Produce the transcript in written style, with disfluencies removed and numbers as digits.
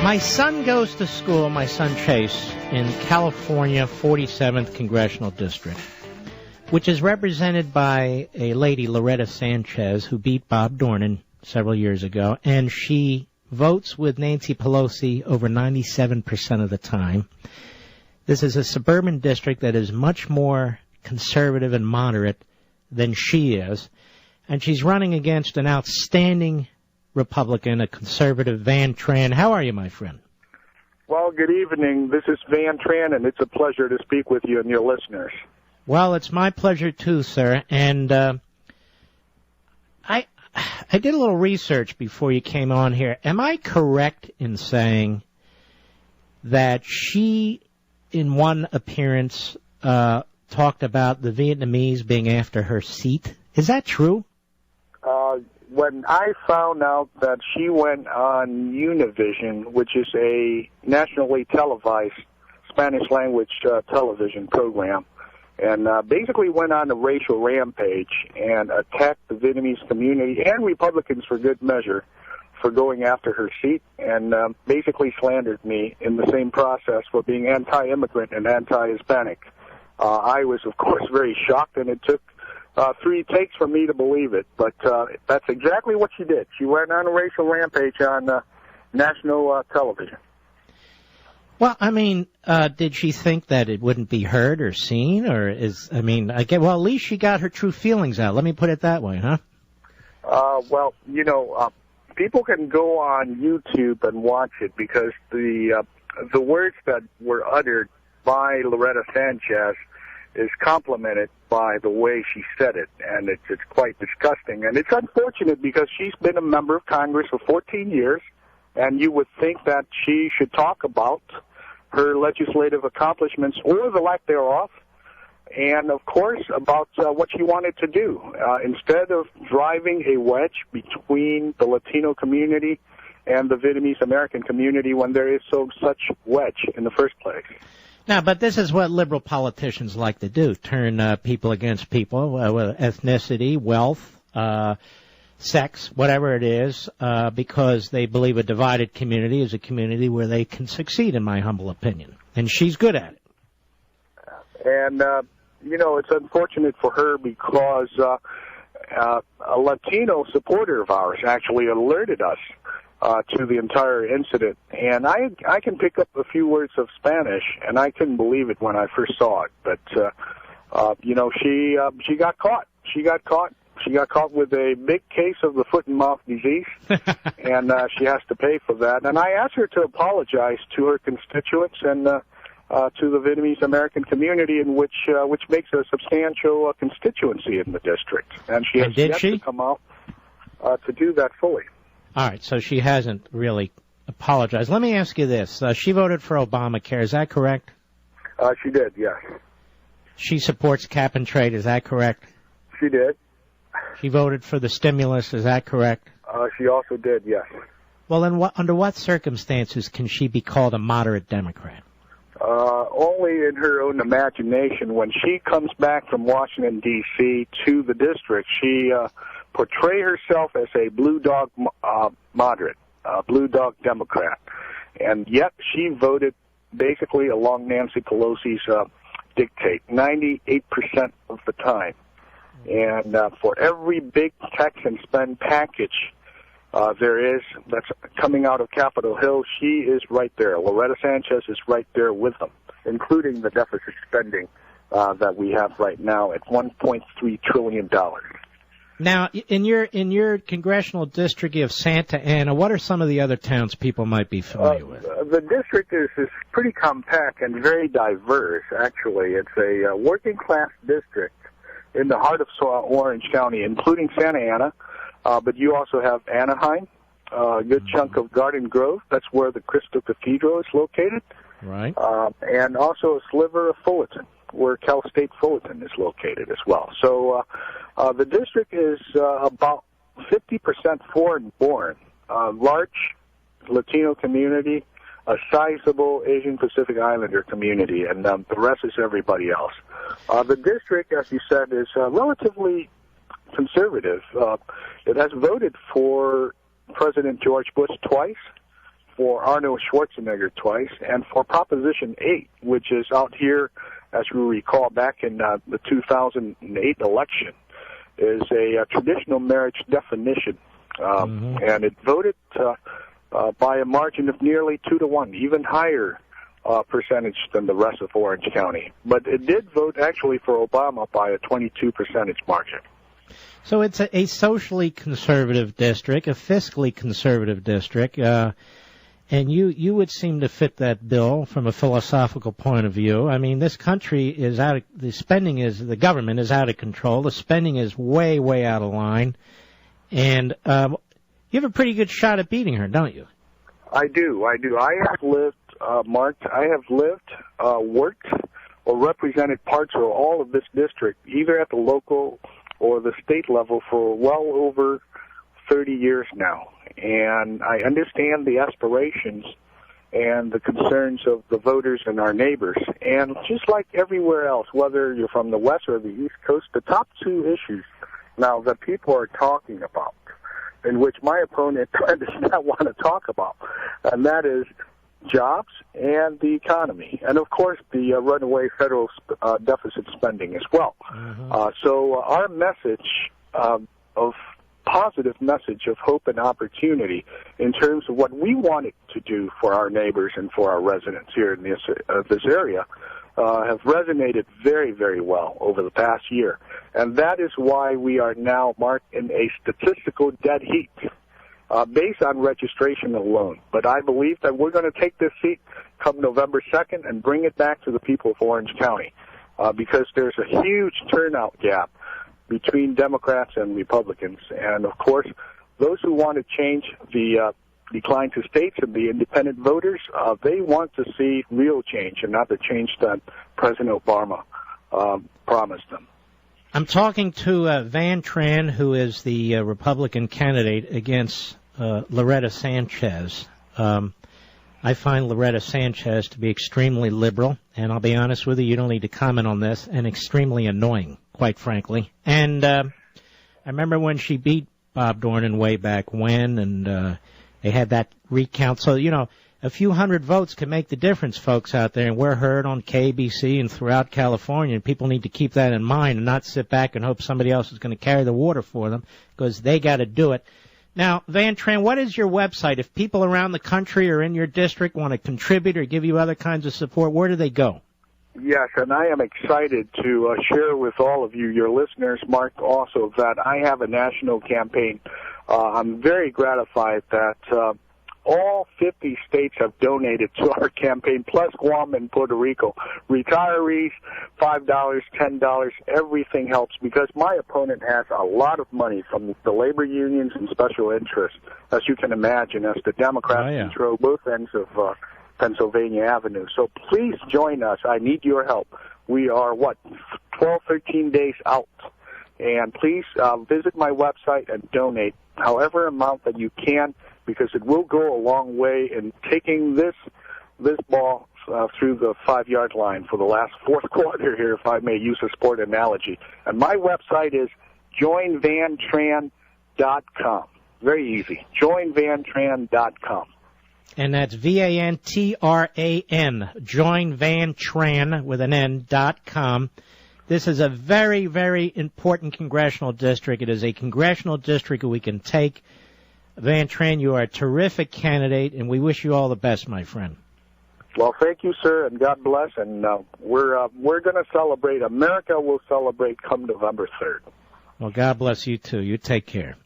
My son goes to school, my son Chase, in California, 47th Congressional District, which is represented by a lady, Loretta Sanchez, who beat Bob Dornan several years ago, and she votes with Nancy Pelosi over 97% of the time. This is a suburban district that is much more conservative and moderate than she is, and she's running against an outstanding Republican, a conservative, Van Tran. How are you, my friend? Well, good evening. This is Van Tran, and it's a pleasure to speak with you and your listeners. Well, it's my pleasure, too, sir. And I did a little research before you came on here. Am I correct in saying that she, in one appearance, talked about the Vietnamese being after her seat? Is that true? When I found out that she went on Univision, which is a nationally televised Spanish-language television program, and basically went on a racial rampage and attacked the Vietnamese community and Republicans for good measure for going after her seat, and basically slandered me in the same process for being anti-immigrant and anti-Hispanic. I was, of course, very shocked, and it took 3 takes for me to believe it, but that's exactly what she did. She went on a racial rampage on national television. Well, I mean, did she think that it wouldn't be heard or seen, or well, at least she got her true feelings out. Let me put it that way, huh? Well, people can go on YouTube and watch it because the words that were uttered by Loretta Sanchez is complemented by the way she said it, and it's quite disgusting. And it's unfortunate because she's been a member of Congress for 14 years, and you would think that she should talk about her legislative accomplishments or the lack thereof, and, of course, about what she wanted to do. Instead of driving a wedge between the Latino community and the Vietnamese American community when there is such wedge in the first place. Now, but this is what liberal politicians like to do, turn people against people, ethnicity, wealth, sex, whatever it is, because they believe a divided community is a community where they can succeed, in my humble opinion. And she's good at it. And, it's unfortunate for her because a Latino supporter of ours actually alerted us to the entire incident. And I can pick up a few words of Spanish, and I couldn't believe it when I first saw it. But, she got caught. She got caught with a big case of the foot and mouth disease, and she has to pay for that. And I asked her to apologize to her constituents and to the Vietnamese American community, in which makes a substantial constituency in the district. And she has yet to come out to do that fully. All right, so she hasn't really apologized. Let me ask you this. She voted for Obamacare, is that correct? She did, yes. She supports cap and trade, is that correct? She did. She voted for the stimulus, is that correct? She also did, yes. Well, then under what circumstances can she be called a moderate Democrat? Only in her own imagination. When she comes back from Washington, D.C. to the district, she portray herself as a blue dog moderate, blue dog Democrat. And yet she voted basically along Nancy Pelosi's dictate 98% of the time. And for every big tax and spend package there is that's coming out of Capitol Hill, she is right there. Loretta Sanchez is right there with them, including the deficit spending that we have right now at $1.3 trillion. Now, in your congressional district, you have Santa Ana. What are some of the other towns people might be familiar with? The district is pretty compact and very diverse, actually. It's a working-class district in the heart of Orange County, including Santa Ana, but you also have Anaheim, a good chunk of Garden Grove. That's where the Crystal Cathedral is located. Right. And also a sliver of Fullerton, where Cal State Fullerton is located as well. So the district is about 50% foreign-born, large Latino community, a sizable Asian Pacific Islander community, and the rest is everybody else. The district, as you said, is relatively conservative. It has voted for President George Bush twice, for Arnold Schwarzenegger twice, and for Proposition 8, which is out here, as we recall, back in the 2008 election, is a traditional marriage definition. And it voted by a margin of nearly 2-1, even higher percentage than the rest of Orange County. But it did vote actually for Obama by a 22 percentage margin. So it's a socially conservative district, a fiscally conservative district, and you would seem to fit that bill from a philosophical point of view. I mean, this country is the government is out of control. The spending is way, way out of line. And you have a pretty good shot at beating her, don't you? I do. I have lived, Mark, worked, or represented parts or all of this district, either at the local or the state level, for well over 30 years now. And I understand the aspirations and the concerns of the voters and our neighbors. And just like everywhere else, whether you're from the West or the East Coast, the top two issues now that people are talking about, in which my opponent does not want to talk about, and that is jobs and the economy, and of course the runaway federal deficit spending as well. So our message of positive message of hope and opportunity in terms of what we wanted to do for our neighbors and for our residents here in this area have resonated very, very well over the past year. And that is why we are now marked in a statistical dead heat based on registration alone. But I believe that we're going to take this seat come November 2nd and bring it back to the people of Orange County because there's a huge turnout gap between Democrats and Republicans. And, of course, those who want to change the decline to states and the independent voters, they want to see real change and not the change that President Obama promised them. I'm talking to Van Tran, who is the Republican candidate against Loretta Sanchez. I find Loretta Sanchez to be extremely liberal, and I'll be honest with you, you don't need to comment on this, and extremely annoying, quite frankly. And I remember when she beat Bob Dornan way back when, and they had that recount. So, you know, a few hundred votes can make the difference, folks out there, and we're heard on KBC and throughout California, and people need to keep that in mind and not sit back and hope somebody else is going to carry the water for them, because they got to do it. Now, Van Tran, what is your website? If people around the country or in your district want to contribute or give you other kinds of support, where do they go? Yes, and I am excited to share with all of you, your listeners, Mark, also that I have a national campaign. I'm very gratified that all 50 states have donated to our campaign, plus Guam and Puerto Rico. Retirees, $5, $10, everything helps, because my opponent has a lot of money from the labor unions and special interests, as you can imagine, as the Democrats control both ends of Pennsylvania Avenue. So please join us. I need your help. We are, 12, 13 days out. And please visit my website and donate however amount that you can, because it will go a long way in taking this ball through the 5-yard line for the last fourth quarter here, if I may use a sport analogy. And my website is joinvantran.com. Very easy. joinvantran.com. And that's VANTRAN, joinvantran with an N.com. This is a very, very important congressional district. It is a congressional district that we can take. Van Tran, you are a terrific candidate, and we wish you all the best, my friend. Well, thank you, sir, and God bless. And we're going to celebrate. America will celebrate come November 3rd. Well, God bless you, too. You take care.